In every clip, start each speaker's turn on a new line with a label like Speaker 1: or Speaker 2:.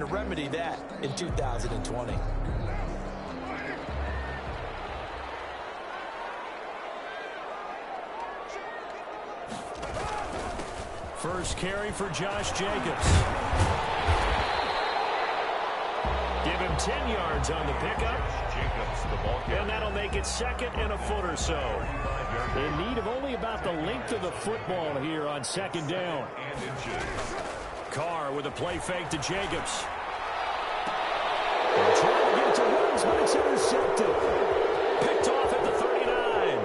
Speaker 1: to remedy that in 2020.
Speaker 2: First carry for Josh Jacobs. Give him 10 yards on the pickup. And that'll make it second and a foot or so. In need of only about the length of the football here on second down. Carr with a play fake to Jacobs. They're trying to get to Woods, but it's intercepted. Picked off at the 39.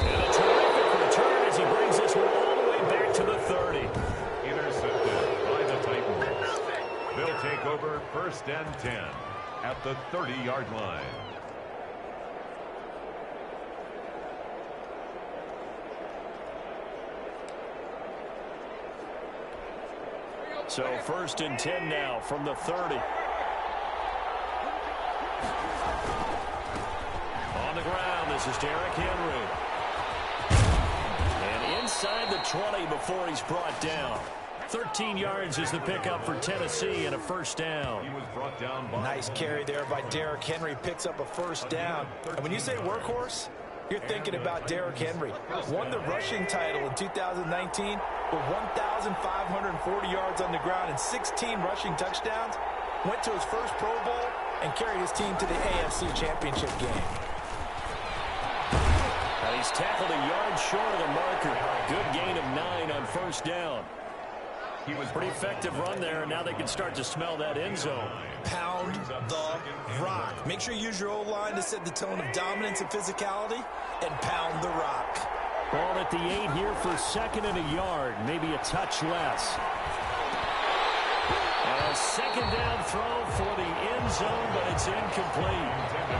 Speaker 2: And a terrific return as he brings this one all the way back to the 30.
Speaker 3: Intercepted by the Titans. They'll take over first and 10 at the 30-yard line.
Speaker 2: So first and 10 now from the 30. On the ground, this is Derrick Henry. And inside the 20 before he's brought down. 13 yards is the pickup for Tennessee and a first down.
Speaker 3: He was brought down by
Speaker 1: Nice carry there by Derrick Henry. Picks up a first down. And when you say workhorse, you're thinking about Derrick Henry. Won the rushing title in 2019 with 1,540 yards on the ground and 16 rushing touchdowns. Went to his first Pro Bowl and carried his team to the AFC Championship game.
Speaker 2: And he's tackled a yard short of the marker. Good gain of 9 on first down. He was pretty effective run there, and now they can start to smell that end zone.
Speaker 1: Pound the rock. Make sure you use your O-line to set the tone of dominance and physicality, and pound the rock.
Speaker 2: Ball at the 8 here for second and a yard, maybe a touch less. And a second down throw for the end zone, but it's incomplete.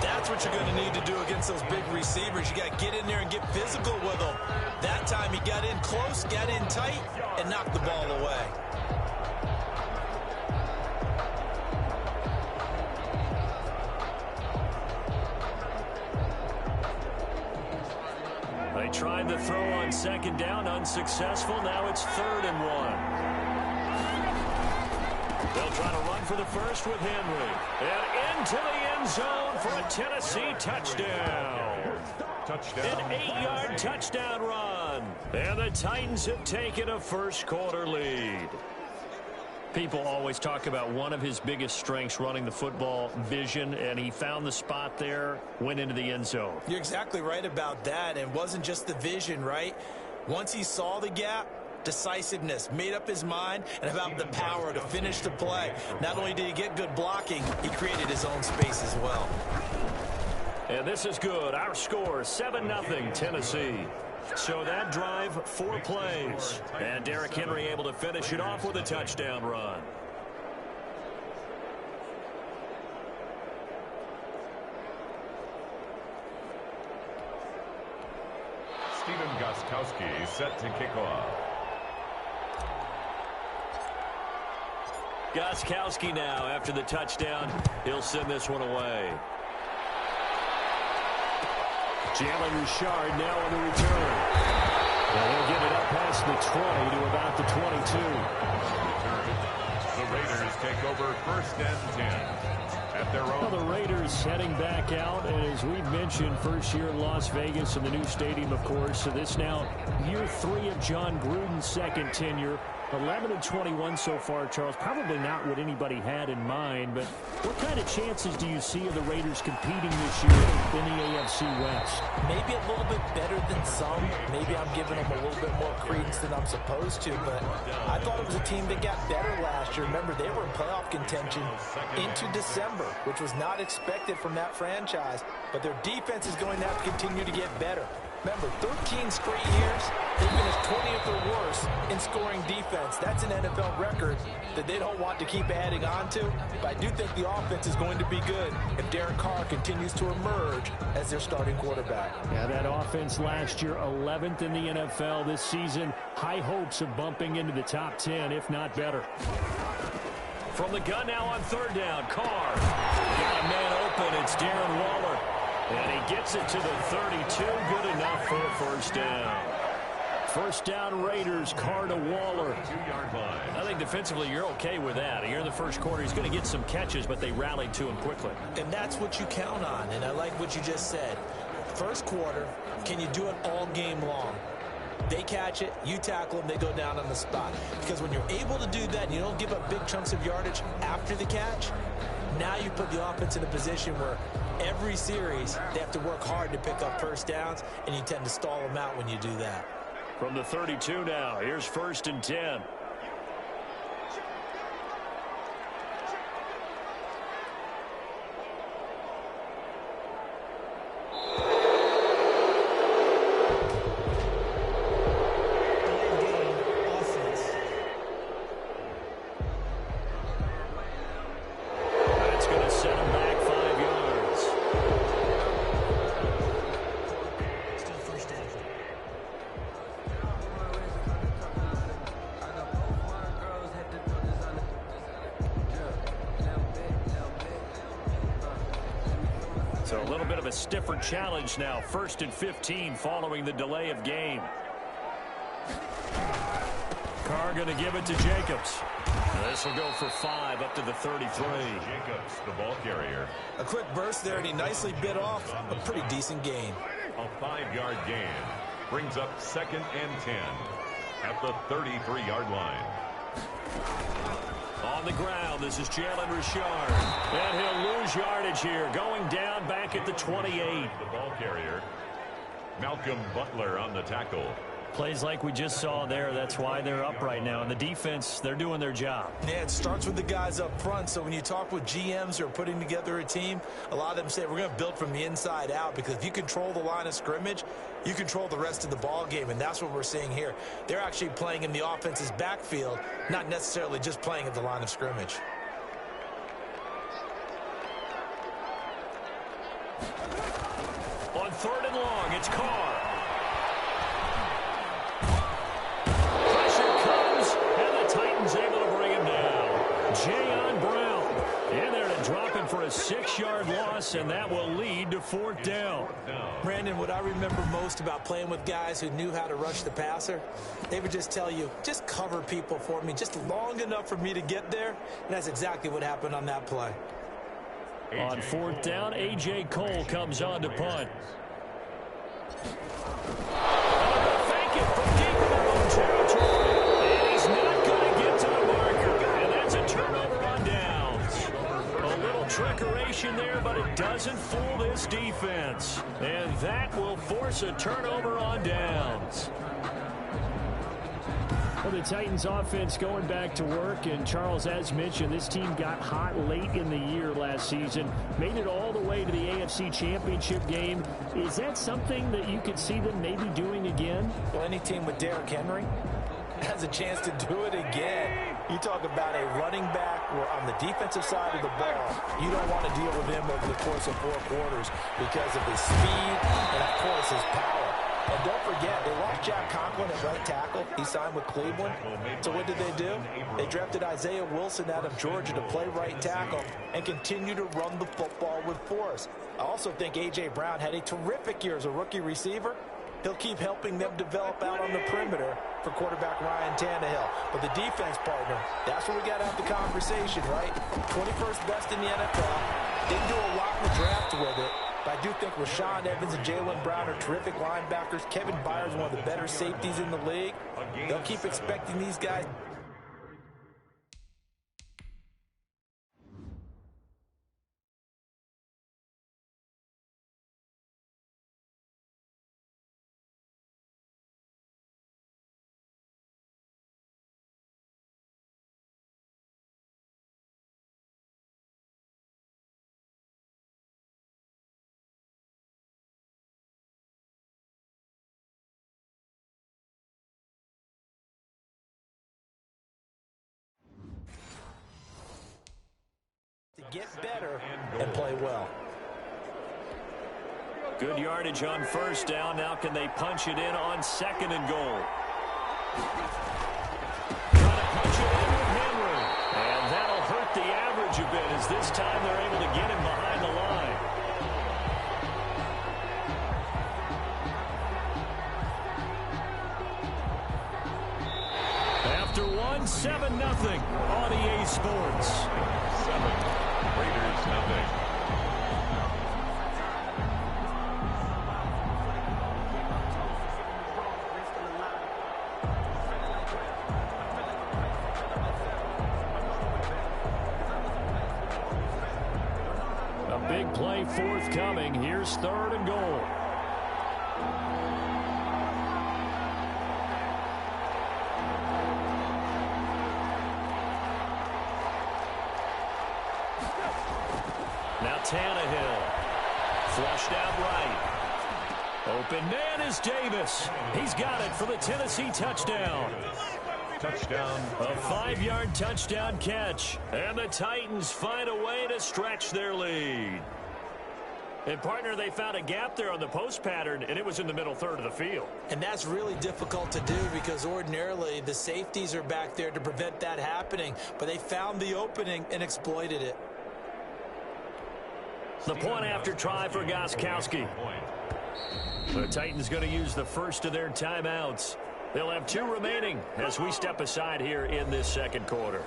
Speaker 1: That's what you're going to need to do against those big receivers. You got to get in there and get physical with them. That time he got in close, got in tight, and knocked the ball away.
Speaker 2: They tried the throw on second down, unsuccessful. Now it's 3rd and 1. They'll try to run for the first with Henry. And into the end zone for a Tennessee touchdown. An 8-yard touchdown run. And the Titans have taken a first quarter lead. People always talk about one of his biggest strengths running the football, vision, and he found the spot there, went into the end zone.
Speaker 1: You're exactly right about that. And it wasn't just the vision, right? Once he saw the gap, decisiveness, made up his mind, and about the power to finish the play. Not only did he get good blocking, he created his own space as well.
Speaker 2: And this is good. Our score, 7-0 Tennessee. So that drive, 4 plays. And Derrick Henry able to finish it off with a touchdown run.
Speaker 3: Stephen Gostkowski set to kick off.
Speaker 2: Gostkowski now after the touchdown. He'll send this one away. Jalen Richard now on the return. And he'll get it up past the 20 to about the 22.
Speaker 3: The Raiders take over first and 10 at their own.
Speaker 2: Well, the Raiders heading back out, and as we've mentioned, first year in Las Vegas in the new stadium, of course. So this now year 3 of John Gruden's second tenure. 11-21 so far, Charles. Probably not what anybody had in mind, but what kind of chances do you see of the Raiders competing this year in the AFC West?
Speaker 1: Maybe a little bit better than some. Maybe I'm giving them a little bit more credence than I'm supposed to, but I thought it was a team that got better last year. Remember, they were in playoff contention into December, which was not expected from that franchise, but their defense is going to have to continue to get better. Remember, 13 straight years, they finished 20th or worse in scoring defense. That's an NFL record that they don't want to keep adding on to. But I do think the offense is going to be good if Derek Carr continues to emerge as their starting quarterback.
Speaker 2: Yeah, that offense last year, 11th in the NFL. This season, high hopes of bumping into the top 10, if not better. From the gun now on 3rd down, Carr. Got a man open. It's Darren Waller. And he gets it to the 32. Good enough for a first down. First down Raiders, Carr to Waller.
Speaker 3: 2-yard line.
Speaker 2: I think defensively you're okay with that. Here in the first quarter, he's going to get some catches, but they rallied to him quickly.
Speaker 1: And that's what you count on, and I like what you just said. First quarter, can you do it all game long? They catch it, you tackle them, they go down on the spot. Because when you're able to do that and you don't give up big chunks of yardage after the catch, now you put the offense in a position where every series they have to work hard to pick up first downs, and you tend to stall them out when you do that.
Speaker 2: From the 32 now, here's 1st and 10. So a little bit of a stiffer challenge now. 1st and 15 following the delay of game. Carr going to give it to Jacobs. This will go for 5 up to the 33.
Speaker 3: Jacobs, the ball carrier.
Speaker 1: A quick burst there, and he nicely bit off a pretty decent gain.
Speaker 3: A 5-yard gain brings up 2nd and 10 at the 33-yard line.
Speaker 2: On the ground, this is Jalen Richard. And he'll lose yardage here, going down back at the 28.
Speaker 3: The ball carrier, Malcolm Butler on the tackle.
Speaker 2: Plays like we just saw there, that's why they're up right now. And the defense, they're doing their job.
Speaker 1: Yeah, it starts with the guys up front. So when you talk with GMs who are putting together a team, a lot of them say we're going to build from the inside out, because if you control the line of scrimmage, you control the rest of the ball game, and that's what we're seeing here. They're actually playing in the offense's backfield, not necessarily just playing at the line of scrimmage.
Speaker 2: On 3rd and long, it's Carr. Able to bring him down. Jayon Brown in there to drop him for a 6-yard loss, and that will lead to 4th down.
Speaker 1: Brandon, what I remember most about playing with guys who knew how to rush the passer, they would just tell you, just cover people for me, just long enough for me to get there, and that's exactly what happened on that play.
Speaker 2: On 4th down, A.J. Cole comes on to punt. Fake it from deep in their own territory. Not going to get to the marker, and that's a turnover on downs. A little trickeration there, but it doesn't fool this defense. And that will force a turnover on downs.
Speaker 4: Well, the Titans offense going back to work, and Charles, as mentioned, this team got hot late in the year last season, made it all the way to the AFC Championship game. Is that something that you could see them maybe doing again?
Speaker 1: Well, any team with Derrick Henry has a chance to do it again. You talk about a running back where on the defensive side of the ball, you don't want to deal with him over the course of 4 quarters because of his speed and, of course, his power. And don't forget, they lost Jack Conklin at right tackle. He signed with Cleveland. So what did they do? They drafted Isaiah Wilson out of Georgia to play right tackle and continue to run the football with force. I also think A.J. Brown had a terrific year as a rookie receiver. He'll keep helping them develop out on the perimeter for quarterback Ryan Tannehill. But the defense partner, that's where we got to have the conversation, right? 21st best in the NFL. Didn't do a lot in the draft with it. But I do think Rashaan Evans and Jalen Brown are terrific linebackers. Kevin Byers, one of the better safeties in the league. They'll keep expecting these guys. To get better and play well.
Speaker 2: Good yardage on 1st down. Now can they punch it in on 2nd and goal? Trying to punch it in with Henry. And that'll hurt the average a bit as this time they're able to get him behind the line. Sports.
Speaker 3: 7, Raiders nothing.
Speaker 4: A big play forthcoming. Here's 3rd and goal. Now Tannehill. Flushed out right. Open man is Davis. He's got it for the Tennessee touchdown.
Speaker 3: Touchdown.
Speaker 4: A 5-yard touchdown catch. And the Titans find a way to stretch their lead. And, partner, they found a gap there on the post pattern, and it was in the middle third of the field.
Speaker 1: And that's really difficult to do because ordinarily the safeties are back there to prevent that happening. But they found the opening and exploited it.
Speaker 4: The point after try for Gostkowski. The Titans going to use the first of their timeouts. They'll have 2 remaining as we step aside here in this second quarter.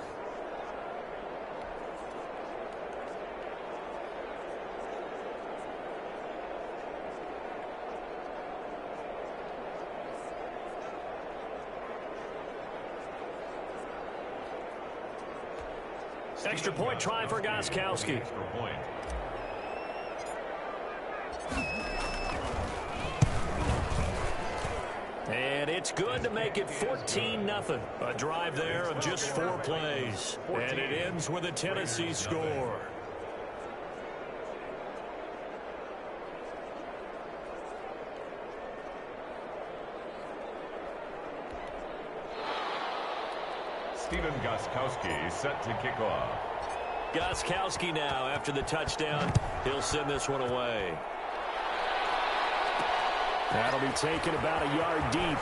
Speaker 4: Extra point try for Gostkowski.
Speaker 3: Extra point.
Speaker 4: And it's good to make it 14-0. A drive there of just 4 plays. And it ends with a Tennessee score.
Speaker 3: Stephen Gostkowski set to kick off.
Speaker 4: Gostkowski now after the touchdown. He'll send this one away. That'll be taken about a yard deep.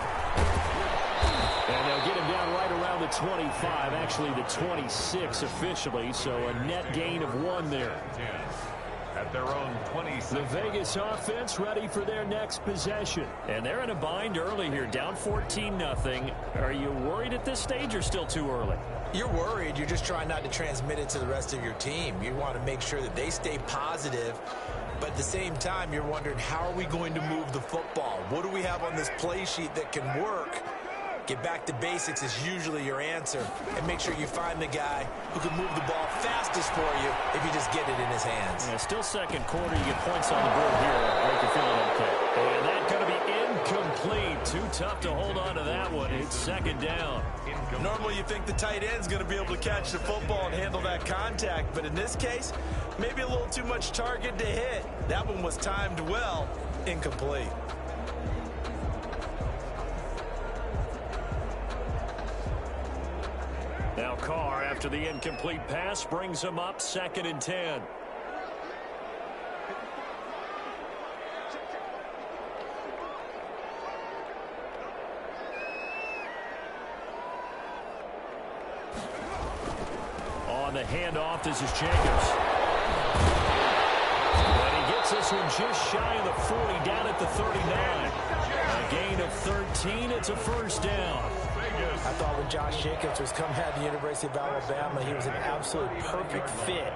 Speaker 4: And they'll get him down right around the 25, actually the 26 officially, so a net gain of 1 there.
Speaker 3: 10 at their own 26.
Speaker 4: The Vegas offense ready for their next possession. And they're in a bind early here, down 14-0. Are you worried at this stage or still too early?
Speaker 1: You're worried. You're just trying not to transmit it to the rest of your team. You want to make sure that they stay positive. But at the same time, you're wondering, how are we going to move the football? What do we have on this play sheet that can work? Get back to basics is usually your answer. And make sure you find the guy who can move the ball fastest for you if you just get it in his hands.
Speaker 4: Yeah, still second quarter. You get points on the board here. Make you feeling okay. And that's going to be incomplete. Too tough to hold on to that one. It's second down.
Speaker 1: Normally you think the tight end's going to be able to catch the football and handle that contact. But in this case, maybe a little too much target to hit. That one was timed well. Incomplete.
Speaker 4: Now Carr, after the incomplete pass, brings him up 2nd and 10. On the handoff, this is Jacobs. And he gets this one just shy of the 40, down at the 39. A gain of 13, it's a first down.
Speaker 1: I thought when Josh Jacobs was coming out of the University of Alabama, he was an absolute perfect fit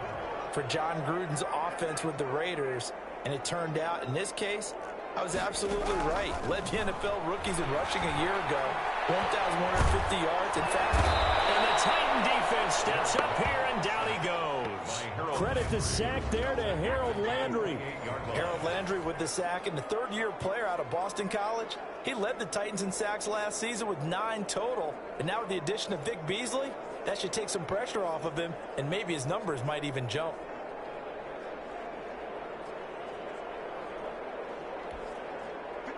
Speaker 1: for John Gruden's offense with the Raiders. And it turned out, in this case, I was absolutely right. Led the NFL rookies in rushing a year ago. 1,150 yards. In fact,
Speaker 4: and the Titan defense steps up here, and down he goes. Credit the sack there to Harold Landry.
Speaker 1: Harold Landry with the sack, and the 3rd-year player out of Boston College. He led the Titans in sacks last season with 9 total. And now with the addition of Vic Beasley, that should take some pressure off of him, and maybe his numbers might even jump.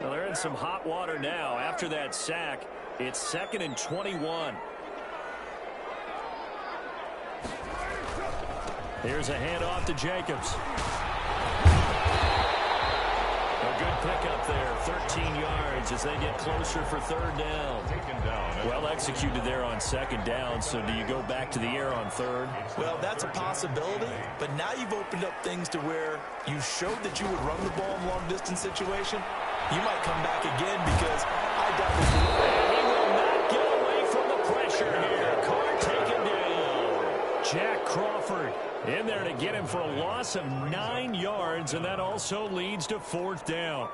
Speaker 4: Well, they're in some hot water now. After that sack, it's 2nd and 21. Here's a handoff to Jacobs. A good pickup there, 13 yards as they get closer for 3rd down.
Speaker 3: Taken down.
Speaker 4: Well executed there on 2nd down, so do you go back to the air on 3rd?
Speaker 1: Well, that's a possibility, but now you've opened up things to where you showed that you would run the ball in long-distance situation. You might come back again because I doubt that
Speaker 4: he will not get away from the pressure here. Carr taken down.
Speaker 2: Crawford in there to get him for a loss of 9 yards, and that also leads to 4th down.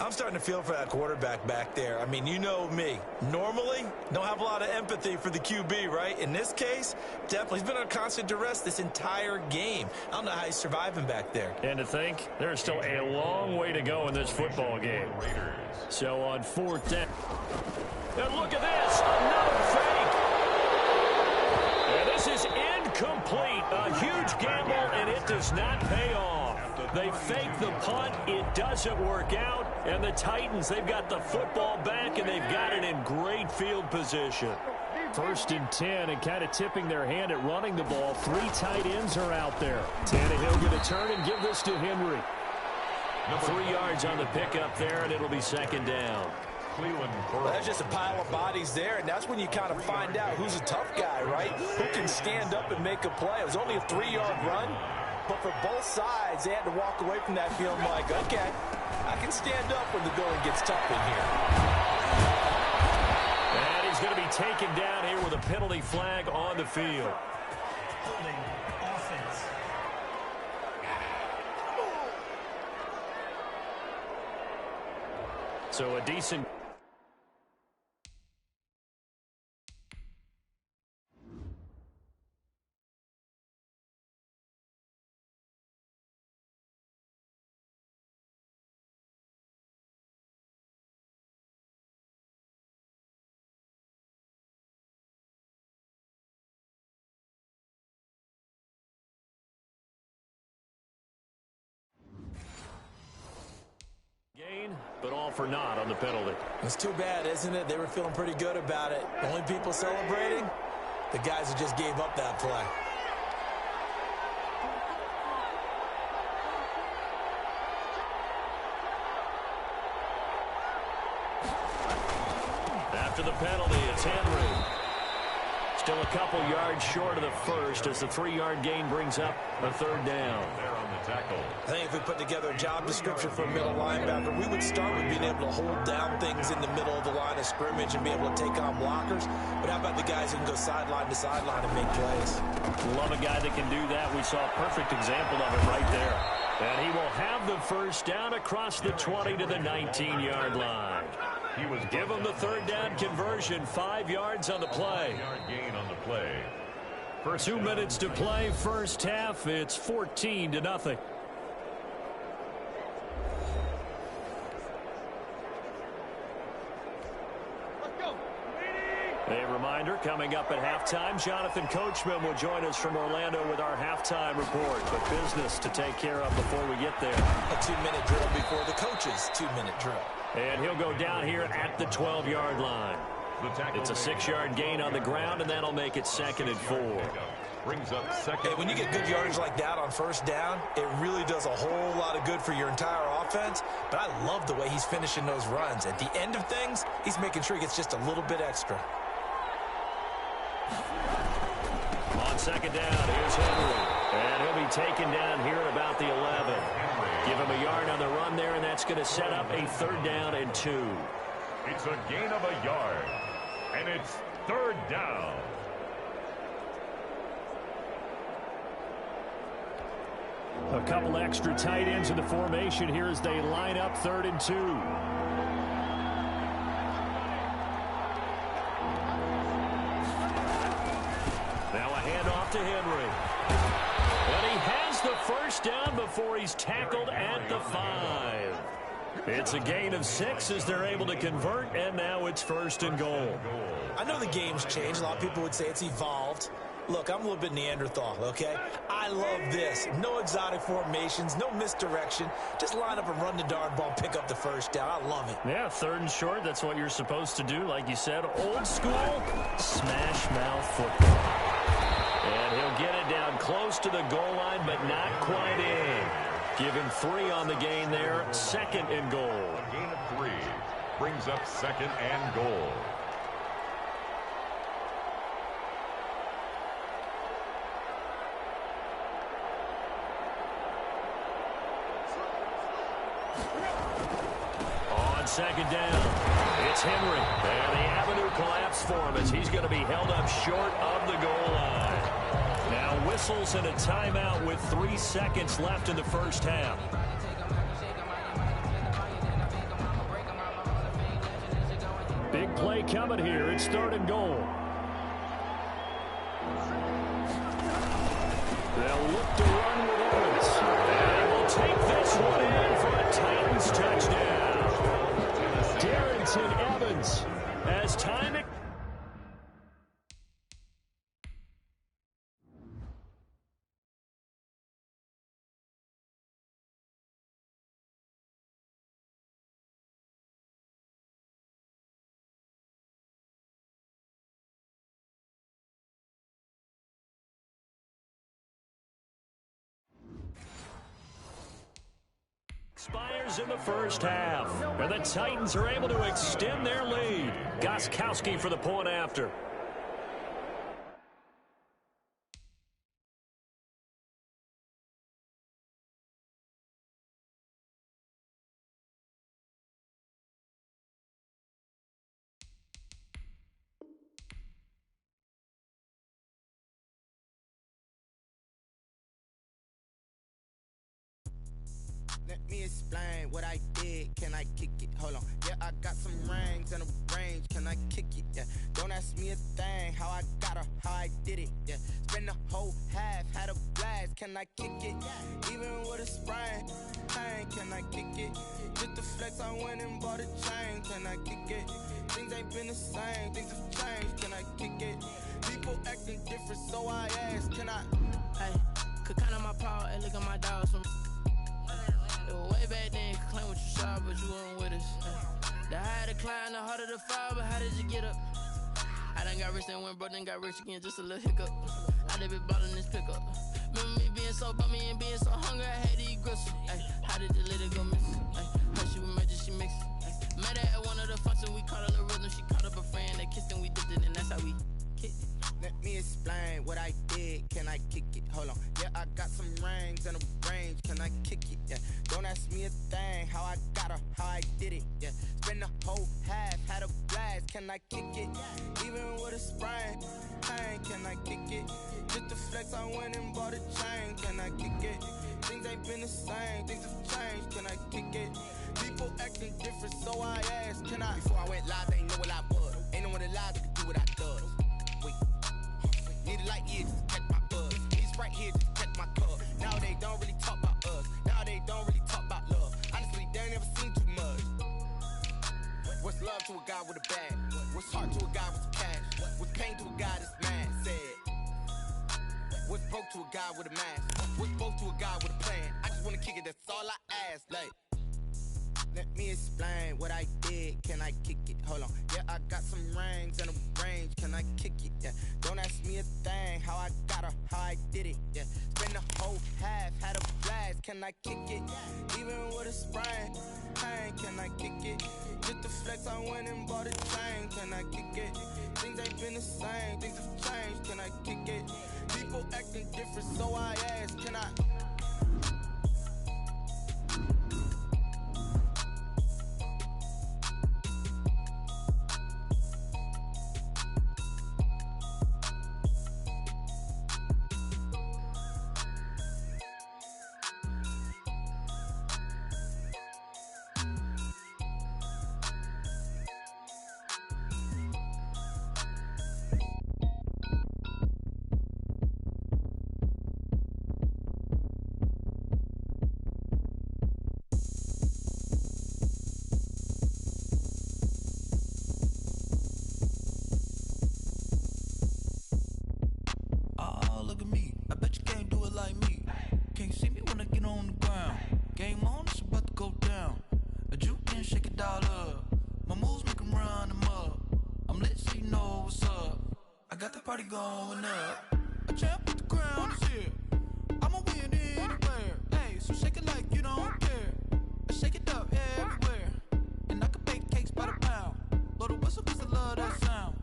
Speaker 1: I'm starting to feel for that quarterback back there. I mean, you know me. Normally, don't have a lot of empathy for the QB, right? In this case, definitely. He's been on constant duress this entire game. I don't know how he's surviving back there.
Speaker 2: And to think, there's still a long way to go in this football game. So on 4th down. And look at this. Another fake. And this is incomplete. A huge gamble, and it does not pay off. They fake the punt. It doesn't work out. And the Titans, they've got the football back, and they've got it in great field position.
Speaker 4: 1st and 10, and kind of tipping their hand at running the ball. 3 tight ends are out there. Tannehill going to turn and give this to Henry.
Speaker 2: 3 yards on the pickup there, and it'll be 2nd down.
Speaker 1: Well, there's just a pile of bodies there, and that's when you kind of find out who's a tough guy, right? Who can stand up and make a play. It was only a 3-yard run, but for both sides, they had to walk away from that feeling like, okay, I can stand up when the going gets tough in here.
Speaker 2: And he's going to be taken down here with a penalty flag on the field.
Speaker 5: Holding offense.
Speaker 2: So a decent... but all for naught on the penalty.
Speaker 1: It's too bad, isn't it? They were feeling pretty good about it. The only people celebrating, the guys who just gave up that play.
Speaker 2: After the penalty, it's Henry. Still a couple yards short of the first as the 3-yard gain brings up a 3rd down.
Speaker 3: There on the tackle.
Speaker 1: I think if we put together a job description for a middle linebacker, we would start with being able to hold down things in the middle of the line of scrimmage and be able to take on blockers. But how about the guys who can go sideline to sideline and make plays?
Speaker 2: Love a guy that can do that. We saw a perfect example of it right there. And he will have the 1st down across the 20 to the 19-yard line. Give him the 3rd down conversion, 5 yards on the play.
Speaker 3: 5-yard gain on the play.
Speaker 2: 2 minutes to play, first half. It's 14-0. A reminder, coming up at halftime, Jonathan Coachman will join us from Orlando with our halftime report. But business to take care of before we get there.
Speaker 1: A 2-minute drill before the coach's 2-minute drill.
Speaker 2: And he'll go down here at the 12-yard line. It's a 6-yard gain on the ground, and that'll make it 2nd and 4.
Speaker 3: Brings up 2nd.
Speaker 1: Hey, when you get good yardage like that on 1st down, it really does a whole lot of good for your entire offense. But I love the way he's finishing those runs. At the end of things, he's making sure he gets just a little bit extra.
Speaker 2: On 2nd down, here's Henry. And he'll be taken down here at about the 11. Give him a yard on the run there, and that's going to set up a 3rd down and 2.
Speaker 3: It's a gain of a yard, and it's 3rd down.
Speaker 4: A couple extra tight ends in the formation here as they line up 3rd and 2.
Speaker 2: Now a handoff to Henry. And he has the 1st down before he's tackled at the 5. It's a gain of 6 as they're able to convert, and now it's 1st and goal.
Speaker 1: I know the game's changed. A lot of people would say it's evolved. Look, I'm a little bit Neanderthal, okay? I love this. No exotic formations, no misdirection. Just line up and run the darn ball, pick up the 1st down. I love it.
Speaker 2: Yeah, 3rd and short, that's what you're supposed to do. Like you said, old school, smash mouth football. And he'll get it down close to the goal line, but not quite in. Give him 3 on the gain there, 2nd and goal.
Speaker 3: A gain of 3 brings up 2nd and goal.
Speaker 2: On 2nd down, it's Henry. And the avenue collapsed for him as he's going to be held up short of the goal line. Now whistles and a timeout with 3 seconds left in the first half.
Speaker 4: Big play coming here. It's 3rd and goal. They'll look to run with Evans.
Speaker 2: And we'll take this one in for a Titans touchdown.
Speaker 4: Darrington Evans as time.
Speaker 2: Expires in the first half, and the Titans are able to extend their lead. Gostkowski for the point after.
Speaker 6: Let me explain what I did. Can I kick it? Hold on. Yeah, I got some rings and a range. Can I kick it? Yeah. Don't ask me a thing. How I got her, how I did it. Yeah. Spend the whole half, had a blast. Can I kick it? Even with a sprain, pain. Can I kick it? Just the flex, I went and bought a chain. Can I kick it? Things ain't been the same. Things have changed. Can I kick it? People acting different, so I asked. Can I?
Speaker 7: Hey, could count on my power and look at my dogs from. Way back then, could claim what you saw, but you weren't with us. The higher the climb, the harder the fall, but how did you get up? I done got rich and went broke, then got rich again, just a little hiccup. I done been ballin' this pickup. Remember me being so bummy and being so hungry, I had to eat gristle. Ay, how did the lady go miss? Ay, how she was magic, she mixed. Met her at one of the functions, we caught a little rhythm, she caught up a friend, they kissed and we dipped it, and that's how we kicked it.
Speaker 6: Let me explain what I did. Can I kick it? Hold on. Yeah, I got some rings and a range. Can I kick it? Yeah. Don't ask me a thing. How I got her, how I did it. Yeah. Spend the whole half, had a blast. Can I kick it? Even with a sprain, pain. Can I kick it? Just the flex, I went and bought a chain. Can I kick it? Things ain't been the same. Things have changed. Can I kick it? People acting different, so I asked. Can I? Before I went live, they ain't know what I was. Ain't no one alive that could do what I does. Wait. Need a light here just to catch my buzz. Need Sprite here just to catch my cup. Now they don't really talk about us. Now they don't really talk about love. Honestly, they ain't never seen too much. What's love to a guy with a bag? What's heart to a guy with some cash? What's pain to a guy that's mad? Said. What's broke to a guy with a mask? What's broke to a guy with a plan? I just wanna kick it, that's all I ask. Like, let me explain what I did. Can I kick it? Hold on. Yeah, I got some rings and a range. Can I kick it? Yeah. Don't ask me a thing. How I got her, how I did it. Yeah. Spend the whole half, had a blast. Can I kick it? Even with a sprain, pain. Can I kick it? Just the flex, I went and bought a chain. Can I kick it? Things ain't been the same. Things have changed. Can I kick it? People acting different, so I asked. Can I?
Speaker 8: Party going up. A champ with the crown is here. I'ma win anywhere. Hey, so shake it like you don't care. I shake it up everywhere. And I can bake cakes by the pound. Blow the whistle 'cause I love that sound.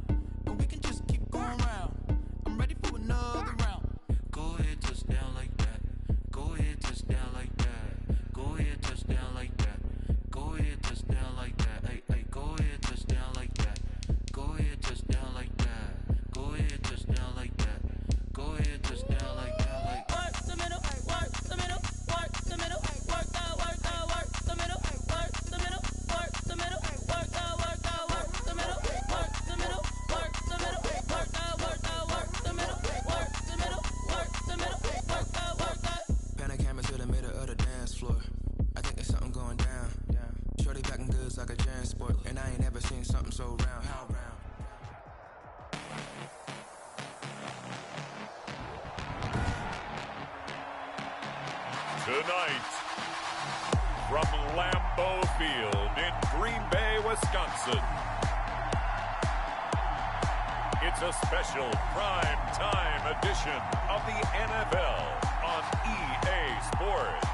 Speaker 8: And we can just keep going round. I'm ready for another round. Go ahead, touch down like that. Go ahead, touch down like that. Go ahead, touch down like that. Go ahead, touch down like that. Hey, hey, go ahead, touch down like that. Go ahead, touch down like that. Go ahead, touch down like that.
Speaker 3: Tonight, from Lambeau Field in Green Bay, Wisconsin, it's a special prime time edition of the NFL on EA Sports.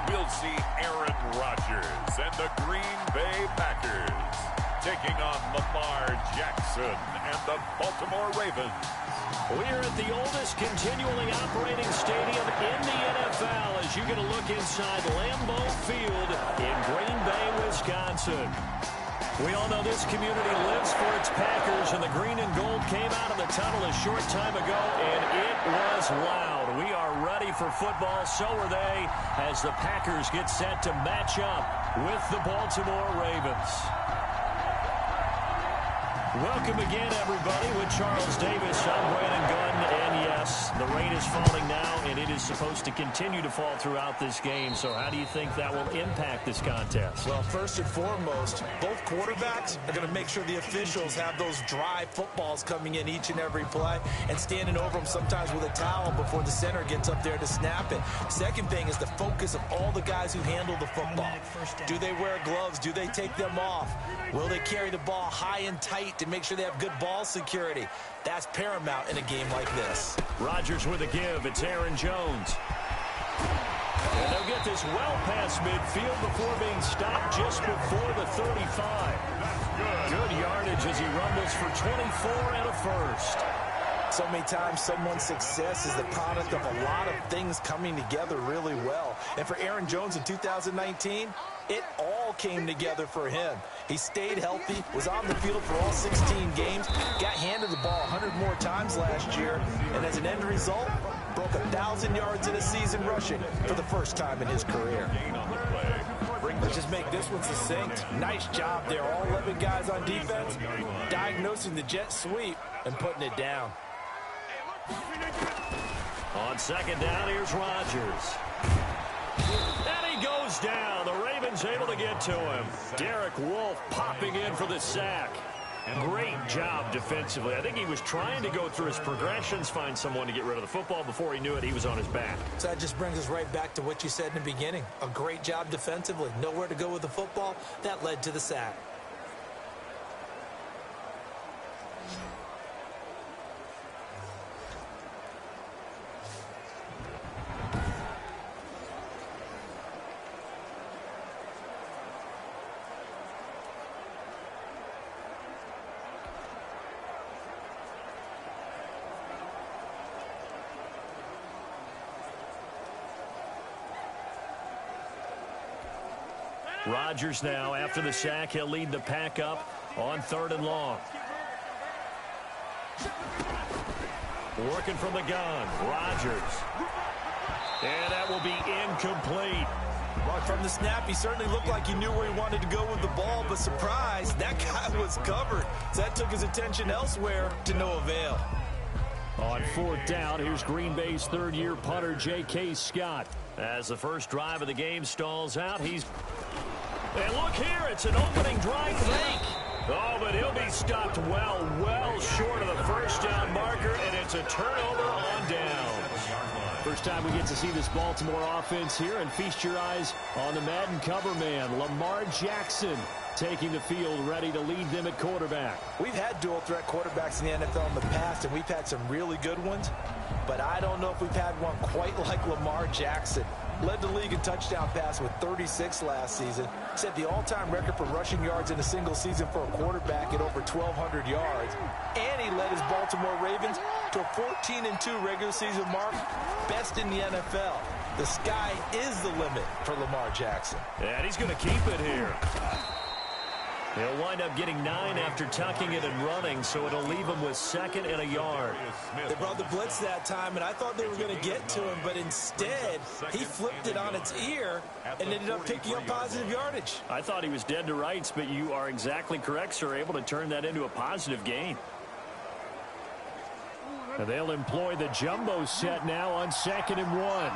Speaker 3: We'll see Aaron Rodgers and the Green Bay Packers taking on Lamar Jackson and the Baltimore Ravens.
Speaker 2: We're at the oldest continually operating stadium in the NFL as you get a look inside Lambeau Field in Green Bay, Wisconsin. We all know this community lives for its Packers, and the green and gold came out of the tunnel a short time ago, and it was loud. We are ready for football, so are they, as the Packers get set to match up with the Baltimore Ravens. Welcome again, everybody, with Charles Davis. I'm Brandon Gunn, and yes, the rain is falling now, and it is supposed to continue to fall throughout this game. So how do you think that will impact this contest?
Speaker 1: Well, first and foremost, both quarterbacks are going to make sure the officials have those dry footballs coming in each and every play and standing over them sometimes with a towel before the center gets up there to snap it. Second thing is the focus of all the guys who handle the football. Do they wear gloves? Do they take them off? Will they carry the ball high and tight to make sure they have good ball security? That's paramount in a game like this.
Speaker 2: Rodgers with a give. It's Aaron Jones. And they'll get this well past midfield before being stopped just before the 35. Good yardage as he rumbles for 24 and a first.
Speaker 1: So many times someone's success is the product of a lot of things coming together really well. And for Aaron Jones in 2019, it all came together for him. He stayed healthy, was on the field for all 16 games, got handed the ball 100 more times last year, and as an end result, broke 1,000 yards in a season rushing for the first time in his career. Let's just make this one succinct. Nice job there. All 11 guys on defense diagnosing the jet sweep and putting it down.
Speaker 2: On second down, here's Rodgers. And he goes down. The Ravens able to get to him. Derek Wolfe popping in for the sack. Great job defensively. I think he was trying to go through his progressions, find someone to get rid of the football. Before he knew it, he was on his back.
Speaker 1: So that just brings us right back to what you said in the beginning. A great job defensively. Nowhere to go with the football. That led to the sack.
Speaker 2: Rodgers now, after the sack, he'll lead the pack up on 3rd and long. Working from the gun, Rodgers. And that will be incomplete.
Speaker 1: Well, from the snap, he certainly looked like he knew where he wanted to go with the ball, but surprise, that guy was covered. So that took his attention elsewhere to no avail.
Speaker 4: On 4th down, here's Green Bay's third-year punter, J.K. Scott.
Speaker 2: As the first drive of the game stalls out, and look here, it's an opening drive fake. Oh, but he'll be stopped well short of the first down marker, and it's a turnover on downs.
Speaker 4: First time we get to see this Baltimore offense here, and feast your eyes on the Madden cover man, Lamar Jackson, taking the field, ready to lead them at quarterback.
Speaker 1: We've had dual-threat quarterbacks in the NFL in the past, and we've had some really good ones, but I don't know if we've had one quite like Lamar Jackson. Led the league in touchdown pass with 36 last season. Set the all-time record for rushing yards in a single season for a quarterback at over 1,200 yards. And he led his Baltimore Ravens to a 14-2 regular season mark, best in the NFL. The sky is the limit for Lamar Jackson.
Speaker 2: And he's going to keep it here. He'll wind up getting 9 after tucking it and running, so it'll leave him with 2nd and a yard.
Speaker 1: They brought the blitz that time, and I thought they were going to get to him, but instead, he flipped it on its ear and ended up picking up positive yardage.
Speaker 4: I thought he was dead to rights, but you are exactly correct, sir, able to turn that into a positive gain. And they'll employ the jumbo set now on 2nd and 1.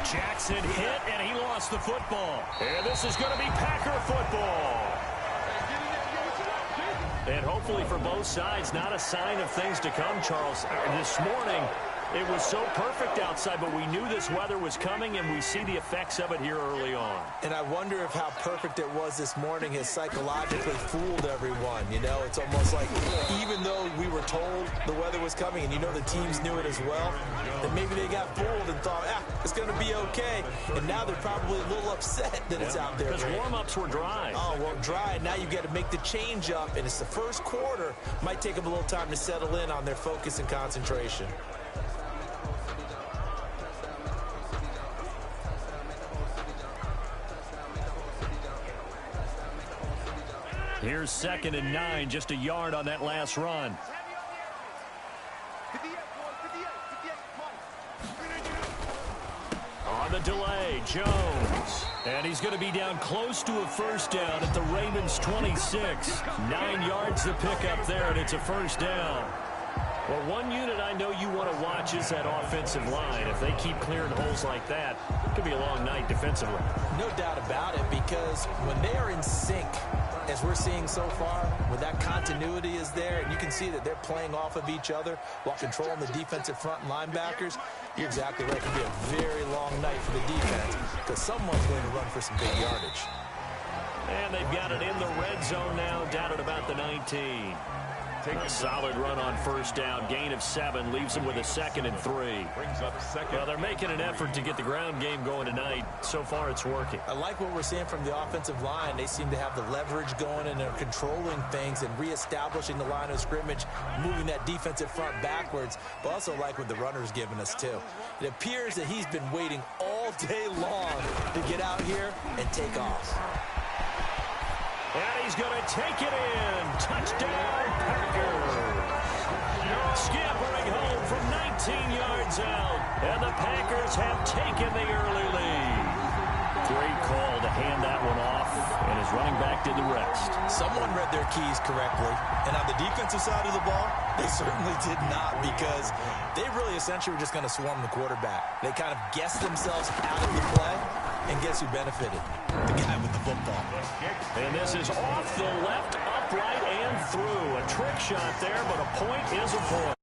Speaker 4: Jackson hit, and he lost the football. And this is going to be Packer football. And hopefully for both sides, not a sign of things to come, Charles. This morning, it was so perfect outside, but we knew this weather was coming, and we see the effects of it here early on.
Speaker 1: And I wonder if how perfect it was this morning has psychologically fooled everyone. You know, it's almost like even though we were told the weather was coming, and you know the teams knew it as well, that maybe they got fooled and thought, it's going to be okay. And now they're probably a little upset that it's out there.
Speaker 2: Because warm-ups were dry.
Speaker 1: Oh, well, dry. Now you got to make the change up, and it's the first quarter. Might take them a little time to settle in on their focus and concentration.
Speaker 4: Here's 2nd and 9, just a yard on that last run. On the delay, Jones. And he's going to be down close to a first down at the Ravens' 26. 9 yards to pick up there, and it's a first down. Well, one unit I know you want to watch is that offensive line. If they keep clearing holes like that, it could be a long night defensively.
Speaker 1: No doubt about it, because when they are in sync, as we're seeing so far, when that continuity is there, and you can see that they're playing off of each other while controlling the defensive front and linebackers, you're exactly right. It could be a very long night for the defense because someone's going to run for some big yardage.
Speaker 2: And they've got it in the red zone now, down at about the 19. A solid run on first down. Gain of 7 leaves them with a 2nd and 3.
Speaker 3: Brings up 2nd.
Speaker 2: Well, they're making an effort to get the ground game going tonight. So far, it's working.
Speaker 1: I like what we're seeing from the offensive line. They seem to have the leverage going, and they're controlling things and reestablishing the line of scrimmage, moving that defensive front backwards. But also like what the runner's giving us, too. It appears that he's been waiting all day long to get out here and take off.
Speaker 2: And he's going to take it in. Touchdown, Packers. Scampering home from 19 yards out. And the Packers have taken the early lead. Great call to hand that one off. And his running back did the rest.
Speaker 1: Someone read their keys correctly. And on the defensive side of the ball, they certainly did not, because they really essentially were just going to swarm the quarterback. They kind of guessed themselves out of the play. And guess who benefited? The guy with the football.
Speaker 2: And this is off the left, upright, and through. A trick shot there, but a point is a point.